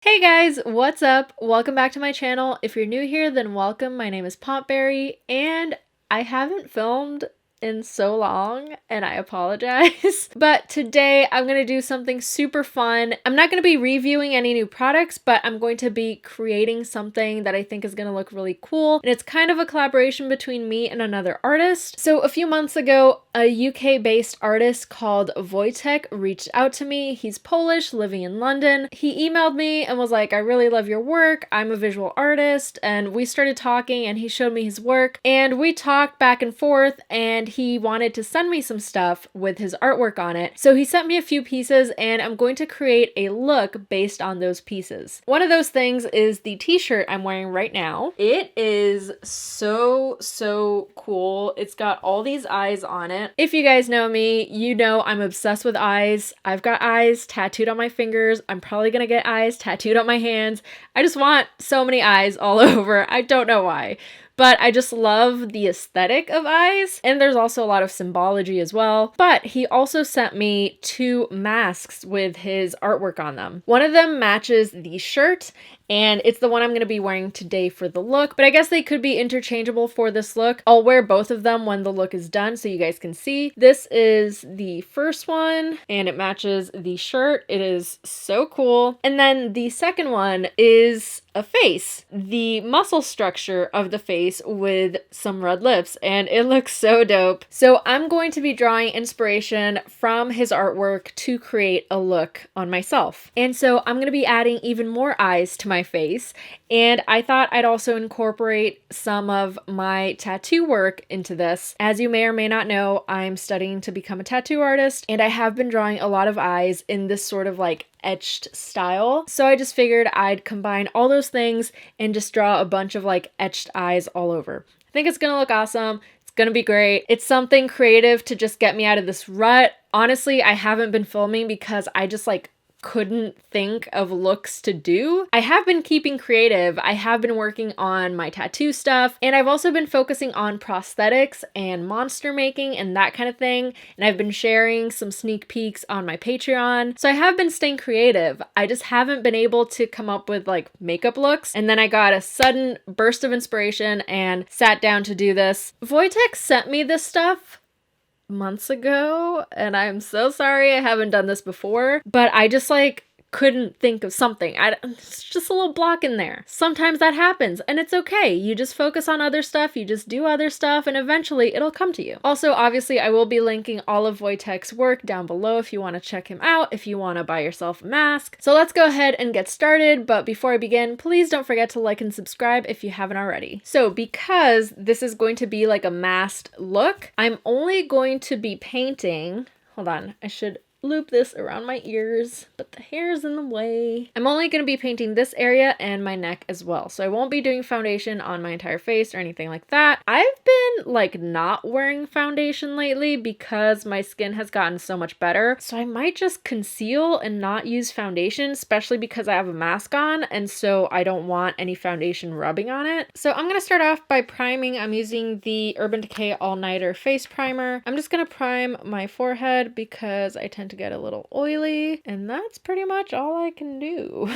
Hey guys, what's up? Welcome back to my channel. If you're new here, then welcome. My name is Pompberry, and I haven't filmed in so long, and I apologize. But today I'm gonna do something super fun. I'm not gonna be reviewing any new products, but I'm going to be creating something that I think is gonna look really cool. And it's kind of a collaboration between me and another artist. So a few months ago, a UK-based artist called Wojtek reached out to me. He's Polish, living in London. He emailed me and was like, I really love your work. I'm a visual artist. And we started talking and he showed me his work. And we talked back and forth, and he wanted to send me some stuff with his artwork on it. So he sent me a few pieces, and I'm going to create a look based on those pieces. One of those things is the t-shirt I'm wearing right now. It is so cool. It's got all these eyes on it. If you guys know me, you know I'm obsessed with eyes. I've got eyes tattooed on my fingers. I'm probably gonna get eyes tattooed on my hands. I just want so many eyes all over. I don't know why. But I just love the aesthetic of eyes, and there's also a lot of symbology as well. But he also sent me two masks with his artwork on them. One of them matches the shirt, and it's the one I'm going to be wearing today for the look, but I guess they could be interchangeable for this look. I'll wear both of them when the look is done so you guys can see. This is the first one, and it matches the shirt. It is so cool. And then the second one is a face, the muscle structure of the face with some red lips, and it looks so dope. So I'm going to be drawing inspiration from his artwork to create a look on myself. And so I'm going to be adding even more eyes to my face, and I thought I'd also incorporate some of my tattoo work into this. As you may or may not know, I'm studying to become a tattoo artist, and I have been drawing a lot of eyes in this sort of like etched style. So I just figured I'd combine all those things and just draw a bunch of like etched eyes all over. I think it's gonna look awesome. It's gonna be great. It's something creative to just get me out of this rut. Honestly, I haven't been filming because I just like couldn't think of looks to do. I have been keeping creative. I have been working on my tattoo stuff, and I've also been focusing on prosthetics and monster making and that kind of thing. And I've been sharing some sneak peeks on my Patreon. So I have been staying creative. I just haven't been able to come up with like makeup looks. And then I got a sudden burst of inspiration and sat down to do this. Wojtek sent me this stuff months ago, and I'm so sorry I haven't done this before, but I just like couldn't think of something. It's just a little block in there. Sometimes that happens, and it's okay. You just focus on other stuff, you just do other stuff, and eventually it'll come to you. Also, obviously, I will be linking all of Wojtek's work down below if you want to check him out, if you want to buy yourself a mask. So let's go ahead and get started, but before I begin, please don't forget to like and subscribe if you haven't already. So because this is going to be like a masked look, I'm only going to be painting, hold on, I should loop this around my ears, but the hair's in the way. I'm only going to be painting this area and my neck as well, so I won't be doing foundation on my entire face or anything like that. I've been like not wearing foundation lately because my skin has gotten so much better, so I might just conceal and not use foundation, especially because I have a mask on, and so I don't want any foundation rubbing on it. So I'm going to start off by priming. I'm using the Urban Decay All Nighter Face Primer. I'm just going to prime my forehead because I tend to get a little oily, and that's pretty much all I can do.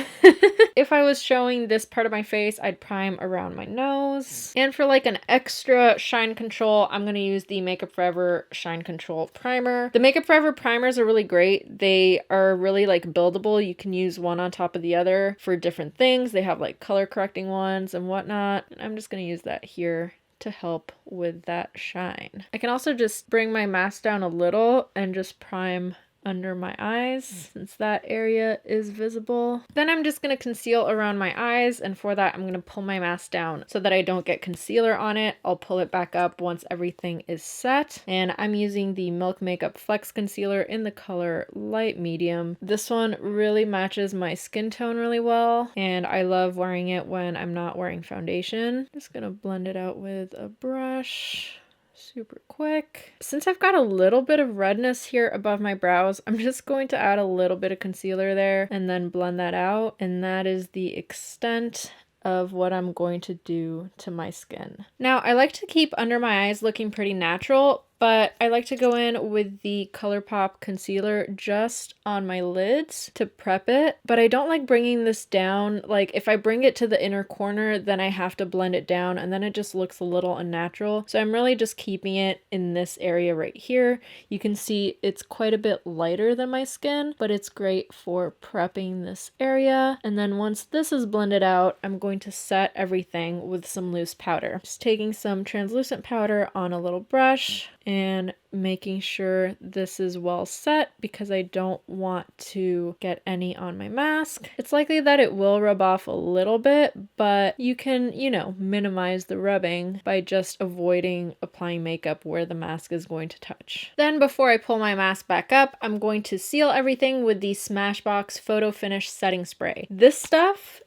If I was showing this part of my face, I'd prime around my nose. And for like an extra shine control, I'm going to use the Makeup Forever Shine Control Primer. The Makeup Forever primers are really great. They are really like buildable. You can use one on top of the other for different things. They have like color correcting ones and whatnot. And I'm just going to use that here to help with that shine. I can also just bring my mask down a little and just prime under my eyes since that area is visible. Then I'm just going to conceal around my eyes, and for that I'm going to pull my mask down so that I don't get concealer on it. I'll pull it back up once everything is set, and I'm using the Milk Makeup Flex Concealer in the color Light Medium. This one really matches my skin tone really well, and I love wearing it when I'm not wearing foundation. Just gonna blend it out with a brush super quick. Since I've got a little bit of redness here above my brows, I'm just going to add a little bit of concealer there and then blend that out. And that is the extent of what I'm going to do to my skin. Now, I like to keep under my eyes looking pretty natural, but I like to go in with the ColourPop concealer just on my lids to prep it. But I don't like bringing this down. Like if I bring it to the inner corner, then I have to blend it down and then it just looks a little unnatural. So I'm really just keeping it in this area right here. You can see it's quite a bit lighter than my skin, but it's great for prepping this area. And then once this is blended out, I'm going to set everything with some loose powder. Just taking some translucent powder on a little brush and making sure this is well set because I don't want to get any on my mask. It's likely that it will rub off a little bit, but you can, you know, minimize the rubbing by just avoiding applying makeup where the mask is going to touch. Then before I pull my mask back up, I'm going to seal everything with the Smashbox Photo Finish Setting Spray. This stuff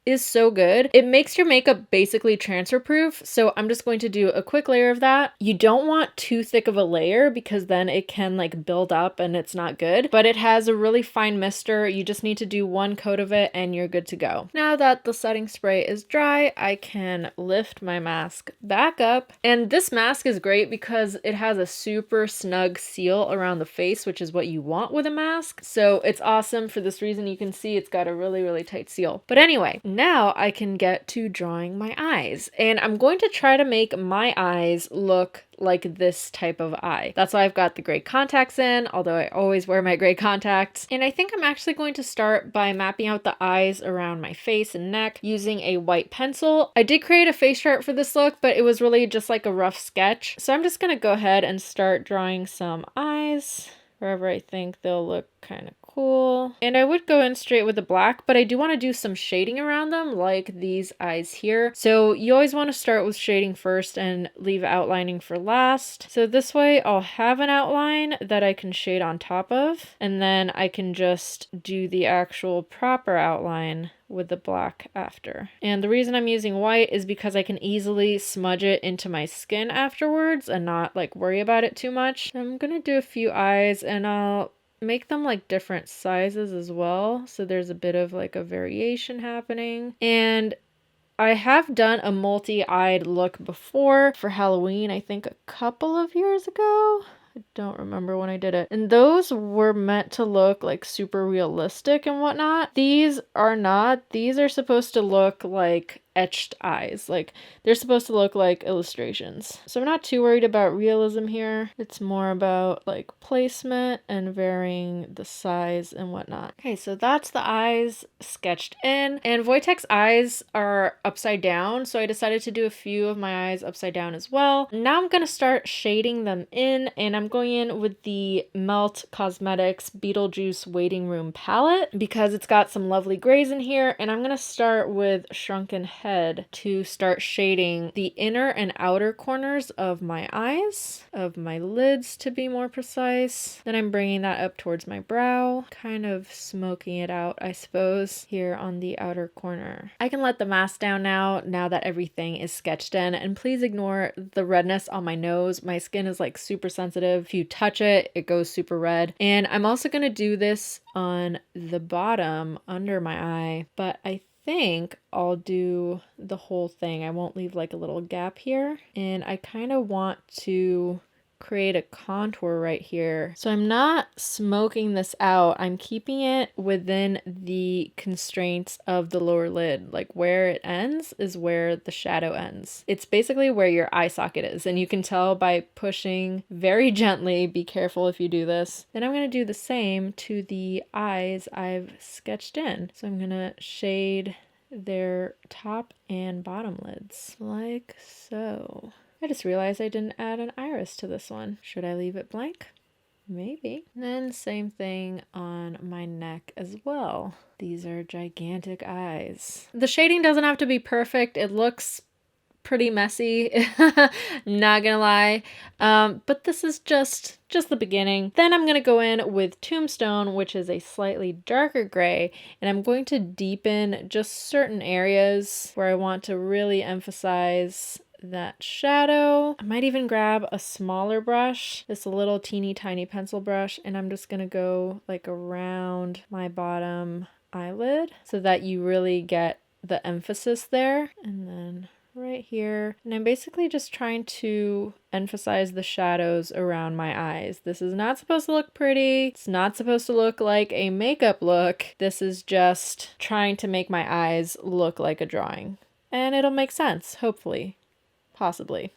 is so good. It makes your makeup basically transfer proof. So I'm just going to do a quick layer of that. You don't want too thick of a layer because then it can like build up and it's not good, but it has a really fine mister. You just need to do one coat of it and you're good to go. Now that the setting spray is dry, I can lift my mask back up. And this mask is great because it has a super snug seal around the face, which is what you want with a mask. So it's awesome for this reason. You can see it's got a really, really tight seal. But anyway, now I can get to drawing my eyes, and I'm going to try to make my eyes look like this type of eye. That's why I've got the gray contacts in, although I always wear my gray contacts. And I think I'm actually going to start by mapping out the eyes around my face and neck using a white pencil. I did create a face chart for this look, but it was really just like a rough sketch. So I'm just gonna go ahead and start drawing some eyes wherever I think they'll look kind of cool. And I would go in straight with the black, but I do want to do some shading around them, like these eyes here. So you always want to start with shading first and leave outlining for last. So this way I'll have an outline that I can shade on top of, and then I can just do the actual proper outline with the black after. And the reason I'm using white is because I can easily smudge it into my skin afterwards and not like worry about it too much. I'm gonna do a few eyes and I'll make them like different sizes as well, so there's a bit of like a variation happening. And I have done a multi-eyed look before for Halloween, I think a couple of years ago. I don't remember when I did it. And those were meant to look like super realistic and whatnot. These are not. These are supposed to look like etched eyes. Like they're supposed to look like illustrations. So I'm not too worried about realism here. It's more about like placement and varying the size and whatnot. Okay, so that's the eyes sketched in, and Voitex eyes are upside down, so I decided to do a few of my eyes upside down as well. Now I'm gonna start shading them in, and I'm going in with the Melt Cosmetics Beetlejuice Waiting Room palette because it's got some lovely grays in here, and I'm gonna start with Shrunken Head to start shading the inner and outer corners of my eyes, of my lids to be more precise. Then I'm bringing that up towards my brow, kind of smoking it out, I suppose, here on the outer corner. I can let the mask down now that everything is sketched in, and please ignore the redness on my nose. My skin is like super sensitive. If you touch it, it goes super red. And I'm also going to do this on the bottom under my eye, but I think I'll do the whole thing. I won't leave like a little gap here. And I kind of want to create a contour right here. So I'm not smoking this out. I'm keeping it within the constraints of the lower lid. Like where it ends is where the shadow ends. It's basically where your eye socket is. And you can tell by pushing very gently. Be careful if you do this. Then I'm going to do the same to the eyes I've sketched in. So I'm going to shade their top and bottom lids like so. I just realized I didn't add an iris to this one. Should I leave it blank? Maybe. And then same thing on my neck as well. These are gigantic eyes. The shading doesn't have to be perfect. It looks pretty messy, not gonna lie. But this is just the beginning. Then I'm gonna go in with Tombstone, which is a slightly darker gray, and I'm going to deepen just certain areas where I want to really emphasize that shadow. I might even grab a smaller brush, this little teeny tiny pencil brush, and I'm just gonna go like around my bottom eyelid so that you really get the emphasis there, and then right here. And I'm basically just trying to emphasize the shadows around my eyes. This is not supposed to look pretty. It's not supposed to look like a makeup look. This is just trying to make my eyes look like a drawing. And it'll make sense, hopefully. Possibly.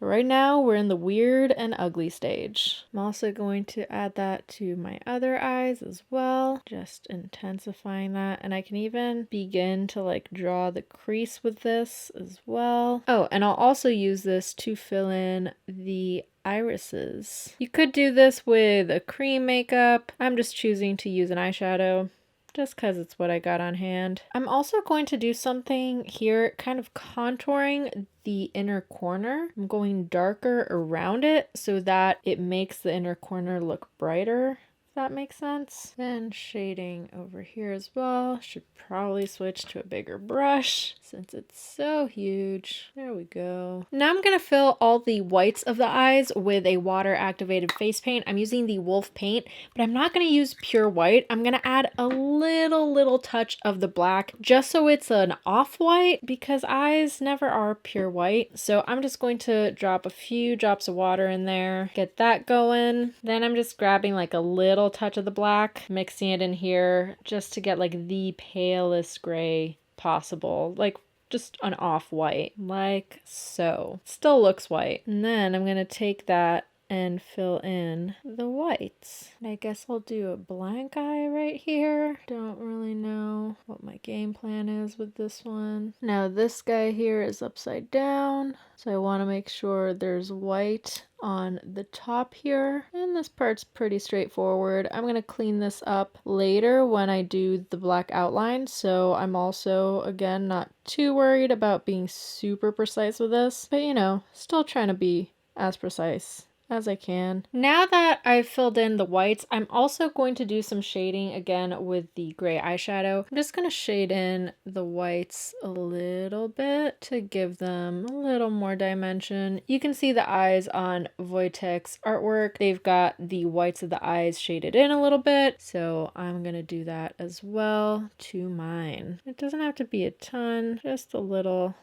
Right now, we're in the weird and ugly stage. I'm also going to add that to my other eyes as well, just intensifying that. And I can even begin to like draw the crease with this as well. Oh, and I'll also use this to fill in the irises. You could do this with a cream makeup. I'm just choosing to use an eyeshadow, just because it's what I got on hand. I'm also going to do something here, kind of contouring the inner corner. I'm going darker around it so that it makes the inner corner look brighter, if that makes sense. Then shading over here as well. Should probably switch to a bigger brush since it's so huge. There we go. Now I'm gonna fill all the whites of the eyes with a water activated face paint. I'm using the Wolf paint, but I'm not gonna use pure white. I'm gonna add a little touch of the black just so it's an off-white, because eyes never are pure white. So I'm just going to drop a few drops of water in there, get that going. Then I'm just grabbing like a little touch of the black, mixing it in here just to get like the palest gray possible, like just an off-white, like so. Still looks white. And then I'm gonna take that and fill in the whites. And I guess I'll do a blank eye right here. Don't really know what my game plan is with this one. Now this guy here is upside down, so I want to make sure there's white on the top here. And this part's pretty straightforward. I'm going to clean this up later when I do the black outline, so I'm also, again, not too worried about being super precise with this, but you know, still trying to be as precise as I can. Now that I've filled in the whites, I'm also going to do some shading again with the gray eyeshadow. I'm just going to shade in the whites a little bit to give them a little more dimension. You can see the eyes on Wojtek's artwork. They've got the whites of the eyes shaded in a little bit, so I'm going to do that as well to mine. It doesn't have to be a ton, just a little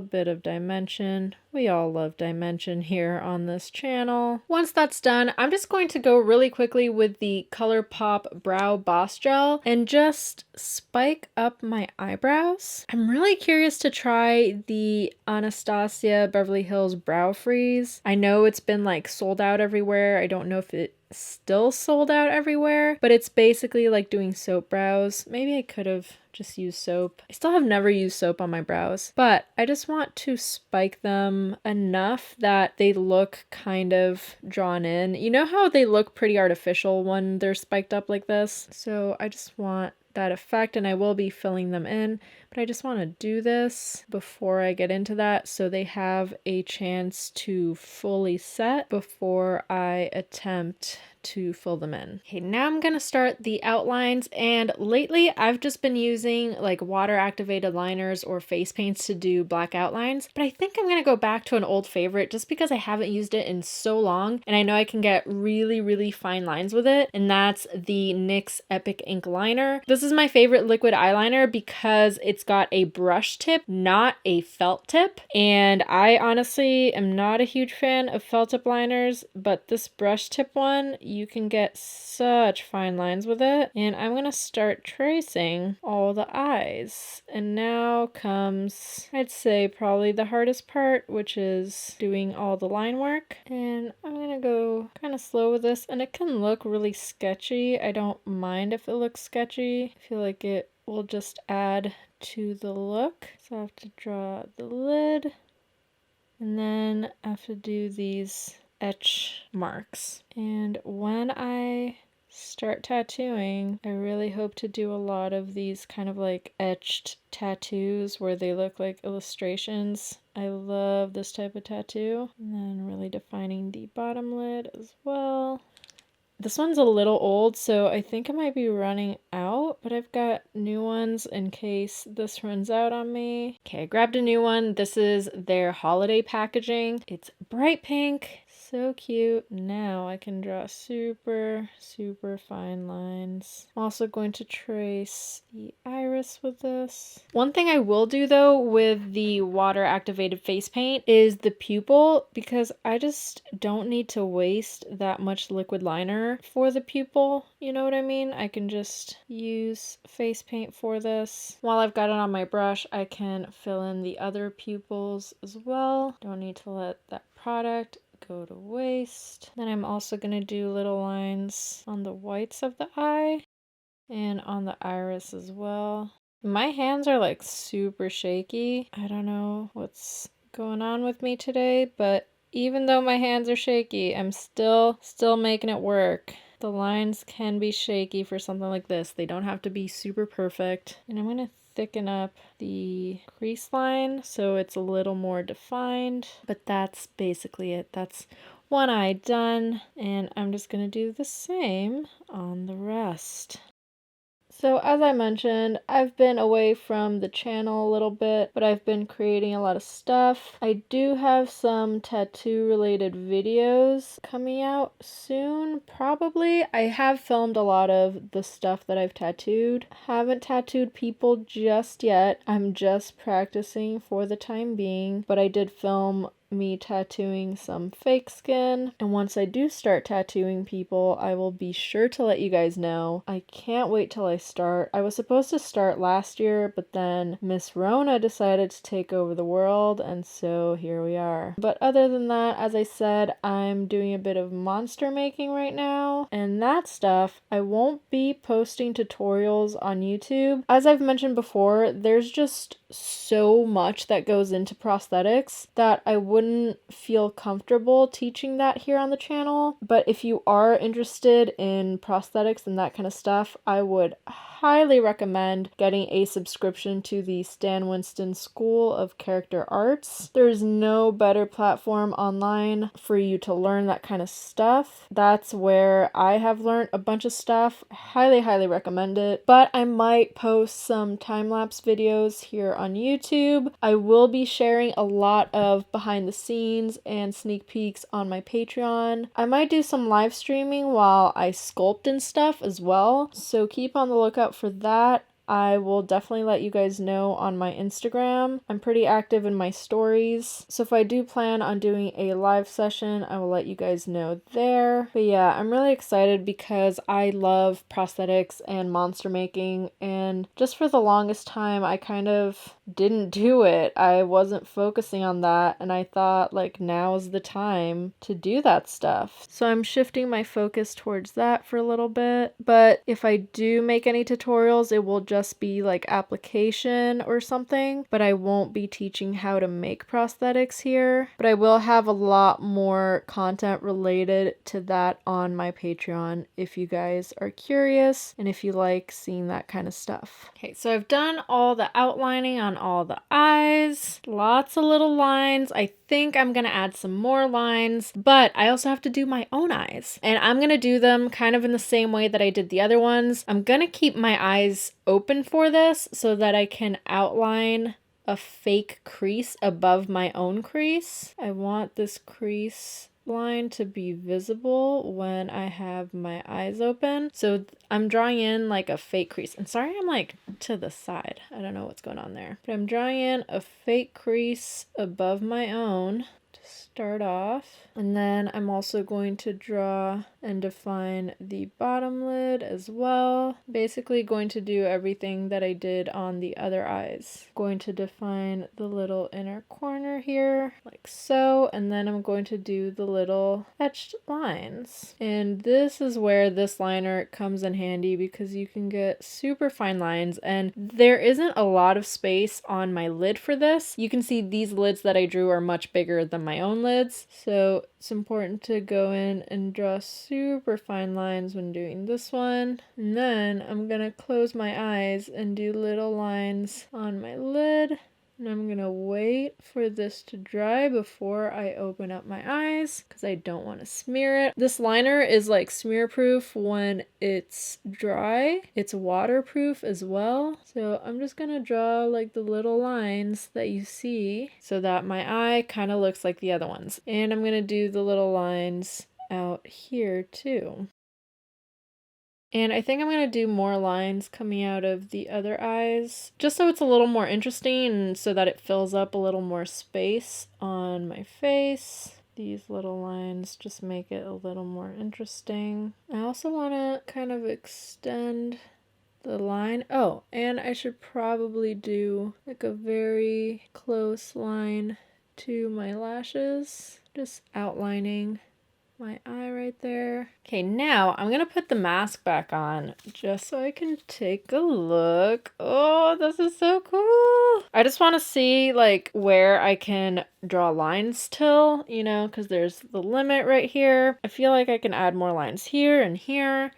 bit of dimension. We all love dimension here on this channel. Once that's done, I'm just going to go really quickly with the ColourPop Brow Boss Gel and just spike up my eyebrows. I'm really curious to try the Anastasia Beverly Hills Brow Freeze. I know it's been like sold out everywhere. I don't know if it still sold out everywhere, but it's basically like doing soap brows. Maybe I could have just used soap. I still have never used soap on my brows, but I just want to spike them enough that they look kind of drawn in. You know how they look pretty artificial when they're spiked up like this? So I just want that effect, and I will be filling them in, but I just want to do this before I get into that so they have a chance to fully set before I attempt to fill them in. Okay, now I'm gonna start the outlines, and lately I've just been using like water activated liners or face paints to do black outlines, but I think I'm gonna go back to an old favorite just because I haven't used it in so long and I know I can get really fine lines with it, and that's the NYX Epic Ink Liner. This is my favorite liquid eyeliner because it's got a brush tip, not a felt tip, and I honestly am not a huge fan of felt tip liners, but this brush tip one, you can get such fine lines with it. And I'm gonna start tracing all the eyes. And now comes, I'd say, probably the hardest part, which is doing all the line work. And I'm gonna go kind of slow with this, and it can look really sketchy. I don't mind if it looks sketchy. I feel like it will just add to the look. So I have to draw the lid, and then I have to do these etch marks. And when I start tattooing, I really hope to do a lot of these kind of like etched tattoos where they look like illustrations. I love this type of tattoo. And then really defining the bottom lid as well. This one's a little old, so I think I might be running out, but I've got new ones in case this runs out on me. Okay, I grabbed a new one. This is their holiday packaging. It's bright pink, So cute. Now I can draw super, super fine lines. I'm also going to trace the iris with this. One thing I will do though with the water activated face paint is the pupil, because I just don't need to waste that much liquid liner for the pupil. You know what I mean? I can just use face paint for this. While I've got it on my brush, I can fill in the other pupils as well. Don't need to let that product go to waste. Then I'm also going to do little lines on the whites of the eye and on the iris as well. My hands are like super shaky. I don't know what's going on with me today, but even though my hands are shaky, I'm still making it work. The lines can be shaky for something like this. They don't have to be super perfect. And I'm going to thicken up the crease line so it's a little more defined, but that's basically it. That's one eye done, and I'm just going to do the same on the rest. So as I mentioned, I've been away from the channel a little bit, but I've been creating a lot of stuff. I do have some tattoo related videos coming out soon, probably. I have filmed a lot of the stuff that I've tattooed. Haven't tattooed people just yet. I'm just practicing for the time being, but I did film me tattooing some fake skin, and once I do start tattooing people, I will be sure to let you guys know. I can't wait till I start. I was supposed to start last year, but then Miss Rona decided to take over the world, and so here we are. But other than that, as I said, I'm doing a bit of monster making right now, and that stuff, I won't be posting tutorials on YouTube. As I've mentioned before, there's just so much that goes into prosthetics that I wouldn't feel comfortable teaching that here on the channel. But if you are interested in prosthetics and that kind of stuff, I would highly recommend getting a subscription to the Stan Winston School of Character Arts. There's no better platform online for you to learn that kind of stuff. That's where I have learned a bunch of stuff. Highly, highly recommend it. But I might post some time-lapse videos here on YouTube. I will be sharing a lot of behind the scenes and sneak peeks on my Patreon. I might do some live streaming while I sculpt and stuff as well, so keep on the lookout for that. I will definitely let you guys know on my Instagram. I'm pretty active in my stories, so if I do plan on doing a live session, I will let you guys know there. But yeah, I'm really excited because I love prosthetics and monster making, and just for the longest time I kind of didn't do it. I wasn't focusing on that, and I thought like now is the time to do that stuff. So I'm shifting my focus towards that for a little bit. But if I do make any tutorials, it will just be like application or something, but I won't be teaching how to make prosthetics here. But I will have a lot more content related to that on my Patreon if you guys are curious and if you like seeing that kind of stuff. Okay, so I've done all the outlining on all the eyes, lots of little lines. I think I'm gonna add some more lines, but I also have to do my own eyes, and I'm gonna do them kind of in the same way that I did the other ones. I'm gonna keep my eyes open for this so that I can outline a fake crease above my own crease. I want this crease line to be visible when I have my eyes open. So I'm drawing in like a fake crease. And sorry, I'm like to the side. I don't know what's going on there. But I'm drawing in a fake crease above my own to start off. And then I'm also going to draw and define the bottom lid as well. Basically going to do everything that I did on the other eyes. Going to define the little inner corner here like so, and then I'm going to do the little etched lines. And this is where this liner comes in handy because you can get super fine lines, and there isn't a lot of space on my lid for this. You can see these lids that I drew are much bigger than my own lids, so it's important to go in and draw super fine lines when doing this one. And then I'm gonna close my eyes and do little lines on my lid And I'm gonna wait for this to dry before I open up my eyes because I don't want to smear it. This liner is like smear proof when it's dry. It's waterproof as well. So I'm just gonna draw like the little lines that you see so that my eye kind of looks like the other ones. And I'm gonna do the little lines out here too. And I think I'm going to do more lines coming out of the other eyes, just so it's a little more interesting and so that it fills up a little more space on my face. These little lines just make it a little more interesting. I also want to kind of extend the line. Oh, and I should probably do like a very close line to my lashes, just outlining my eye right there. Okay, now I'm gonna put the mask back on just so I can take a look. Oh, this is so cool. I just want to see like where I can draw lines till, you know, because there's the limit right here. I feel like I can add more lines here and here.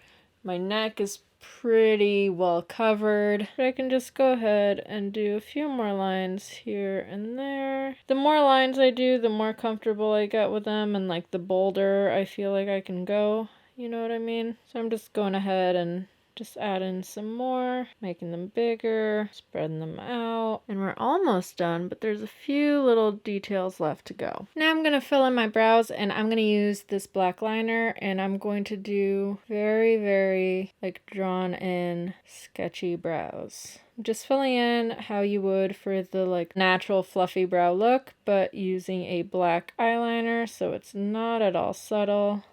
My neck is pretty well covered, but I can just go ahead and do a few more lines here and there. The more lines I do, the more comfortable I get with them, and like the bolder I feel like I can go, you know what I mean? So I'm just going ahead and just add in some more, making them bigger, spreading them out, and we're almost done, but there's a few little details left to go. Now I'm going to fill in my brows, and I'm going to use this black liner, and I'm going to do very like drawn in sketchy brows. Just filling in how you would for the like natural fluffy brow look, but using a black eyeliner so it's not at all subtle.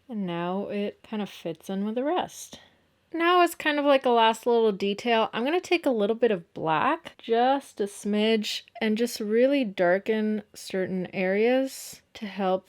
And now it kind of fits in with the rest. Now it's kind of like a last little detail. I'm going to take a little bit of black, just a smidge, and just really darken certain areas to help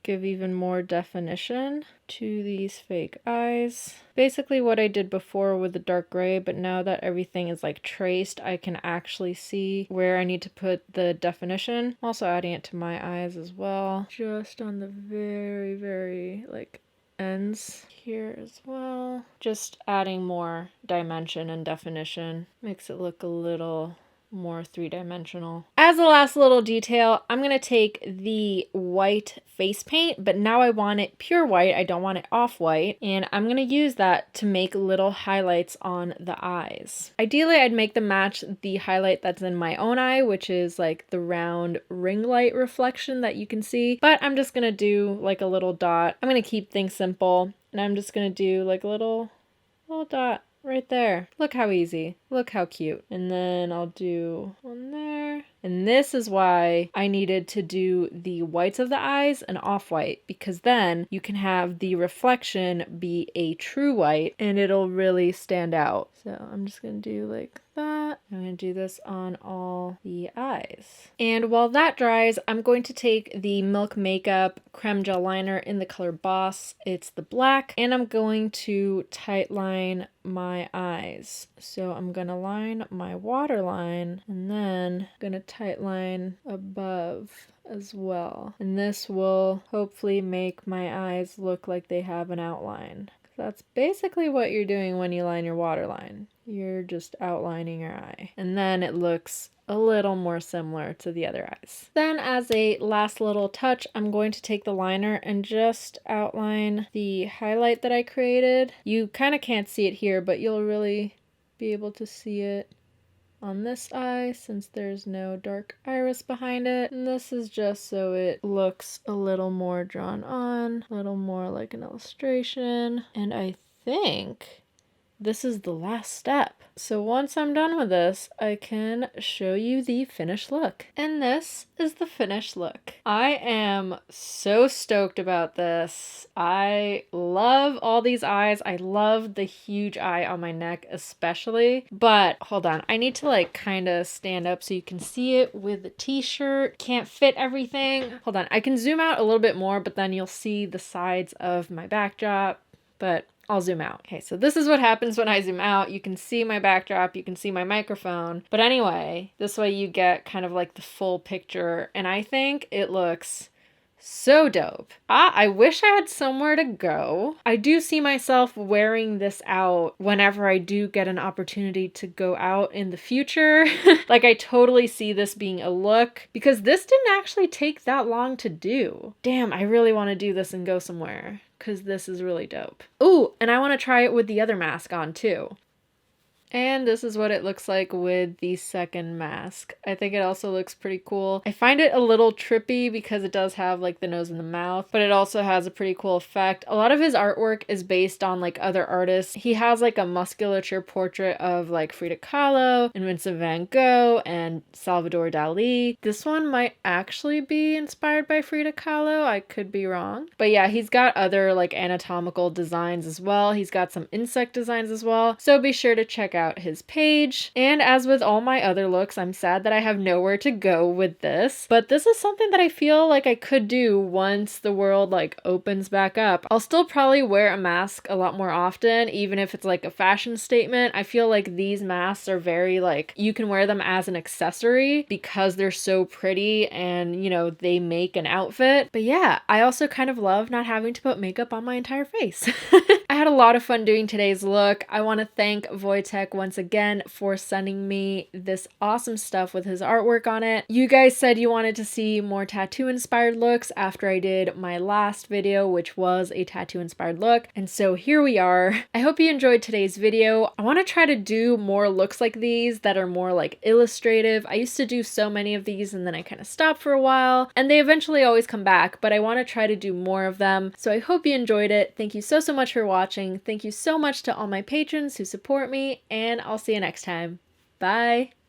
give even more definition to these fake eyes. Basically what I did before with the dark gray, but now that everything is like traced, I can actually see where I need to put the definition. I'm also adding it to my eyes as well, just on the very like ends here as well. Just adding more dimension and definition makes it look a little more three-dimensional. As a last little detail, I'm gonna take the white face paint, but now I want it pure white. I don't want it off-white, and I'm gonna use that to make little highlights on the eyes. Ideally, I'd make them match the highlight that's in my own eye, which is like the round ring light reflection that you can see, but I'm just gonna do like a little dot. I'm gonna keep things simple, and I'm just gonna do like a little dot right there. Look how easy. Look how cute. And then I'll do one there. And this is why I needed to do the whites of the eyes an off-white, because then you can have the reflection be a true white and it'll really stand out. So I'm just gonna do like that. I'm gonna do this on all the eyes. And while that dries, I'm going to take the Milk Makeup Creme Gel Liner in the color Boss. It's the black, and I'm going to tight line my eyes. So I'm gonna line my waterline and then gonna tight line above as well. And this will hopefully make my eyes look like they have an outline. That's basically what you're doing when you line your waterline. You're just outlining your eye. And then it looks a little more similar to the other eyes. Then as a last little touch, I'm going to take the liner and just outline the highlight that I created. You kind of can't see it here, but you'll really be able to see it on this eye since there's no dark iris behind it. And this is just so it looks a little more drawn on, a little more like an illustration. And I think this is the last step. So once I'm done with this, I can show you the finished look. And this is the finished look. I am so stoked about this. I love all these eyes. I love the huge eye on my neck especially. But hold on, I need to like kind of stand up so you can see it with the t-shirt. Can't fit everything. Hold on, I can zoom out a little bit more, but then you'll see the sides of my backdrop. But I'll zoom out. Okay, so this is what happens when I zoom out. You can see my backdrop, you can see my microphone. But anyway, this way you get kind of like the full picture. And I think it looks So dope. I wish I had somewhere to go. I do see myself wearing this out whenever I do get an opportunity to go out in the future. Like, I totally see this being a look because this didn't actually take that long to do. Damn, I really want to do this and go somewhere because this is really dope. Ooh, and I want to try it with the other mask on too. And this is what it looks like with the second mask. I think it also looks pretty cool. I find it a little trippy because it does have like the nose and the mouth, but it also has a pretty cool effect. A lot of his artwork is based on like other artists. He has like a musculature portrait of like Frida Kahlo and Vincent van Gogh and Salvador Dali. This one might actually be inspired by Frida Kahlo. I could be wrong. But yeah, he's got other like anatomical designs as well. He's got some insect designs as well. So be sure to check out his page. And as with all my other looks, I'm sad that I have nowhere to go with this, but this is something that I feel like I could do once the world like opens back up. I'll still probably wear a mask a lot more often, even if it's like a fashion statement. I feel like these masks are very like, you can wear them as an accessory because they're so pretty and, you know, they make an outfit. But yeah, I also kind of love not having to put makeup on my entire face. I had a lot of fun doing today's look. I want to thank Wojtek once again for sending me this awesome stuff with his artwork on it. You guys said you wanted to see more tattoo inspired looks after I did my last video, which was a tattoo inspired look. And so here we are. I hope you enjoyed today's video. I want to try to do more looks like these that are more like illustrative. I used to do so many of these and then I kind of stopped for a while and they eventually always come back, but I want to try to do more of them. So I hope you enjoyed it. Thank you so much for watching. Thank you so much to all my patrons who support me, and I'll see you next time. Bye!